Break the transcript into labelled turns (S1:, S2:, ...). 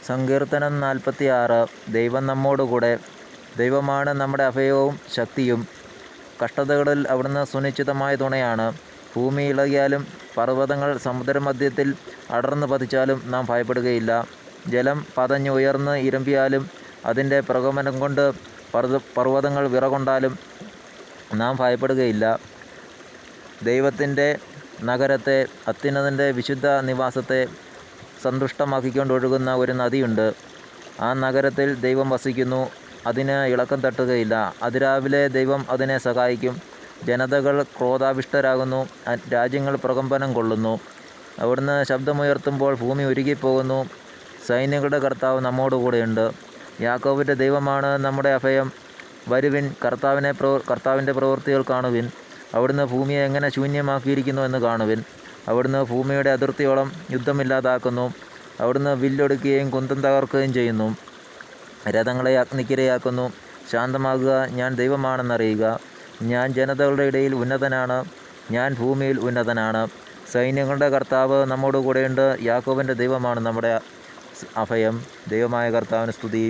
S1: സങ്കീർത്തനം 46. ദൈവം നമ്മോടുകൂടെ. ദൈവമാണ് നമ്മുടെ അഭയവും ശക്തിയും. കഷ്ടതകളിൽ അവിടുന്ന് സുനിശ്ചിതമായ തുണയാണ്. ഭൂമി ഇളകിയാലും പർവ്വതങ്ങൾ സമുദ്രമധ്യത്തിൽ അടർന്നു പതിച്ചാലും നാം ഭയപ്പെടുകയില്ല. ജലം പതഞ്ഞ് ഉയർന്ന് ഇരമ്പിയാലും അതിൻ്റെ പ്രകമ്പനം കൊണ്ട് പർവ്വതങ്ങൾ വിറകൊണ്ടാലും നാം ഭയപ്പെടുകയില്ല. ദൈവത്തിൻ്റെ നഗരത്തെ, അത്യുന്നതൻ്റെ വിശുദ്ധ നിവാസത്തെ സന്തുഷ്ടമാക്കിക്കൊണ്ടൊഴുകുന്ന ഒരു നദിയുണ്ട്. ആ നഗരത്തിൽ ദൈവം വസിക്കുന്നു. അതിന് ഇളക്കം തട്ടുകയില്ല. അതിരാവിലെ ദൈവം അതിനെ സഹായിക്കും. ജനതകൾ ക്രോധാവിഷ്ടരാകുന്നു, രാജ്യങ്ങൾ പ്രകമ്പനം കൊള്ളുന്നു. അവിടുന്ന് ശബ്ദമുയർത്തുമ്പോൾ ഭൂമി ഉരുകിപ്പോകുന്നു. സൈന്യങ്ങളുടെ കർത്താവ് നമ്മോടുകൂടെയുണ്ട്. യാക്കോബിൻ്റെ ദൈവമാണ് നമ്മുടെ അഭയം. വരുവിൻ, കർത്താവിൻ്റെ പ്രവൃത്തികൾ കാണുവിൻ. അവിടുന്ന് ഭൂമിയെ എങ്ങനെ ശൂന്യമാക്കിയിരിക്കുന്നു എന്ന് കാണുവിൻ. അവിടുന്ന് ഭൂമിയുടെ അതിർത്തിയോളം യുദ്ധമില്ലാതാക്കുന്നു. അവിടുന്ന് വില്ലൊടുക്കുകയും കുന്തം തകർക്കുകയും ചെയ്യുന്നു. രഥങ്ങളെ അഗ്നിക്കിരയാക്കുന്നു. ശാന്തമാകുക, ഞാൻ ദൈവമാണെന്നറിയുക. ഞാൻ ജനതകളുടെ ഇടയിൽ ഉന്നതനാണ്. ഞാൻ ഭൂമിയിൽ ഉന്നതനാണ്. സൈന്യങ്ങളുടെ കർത്താവ് നമ്മോടുകൂടെയുണ്ട്. യാക്കോബിൻ്റെ ദൈവമാണ് നമ്മുടെ അഭയം. ദൈവമായ കർത്താവിന് സ്തുതി.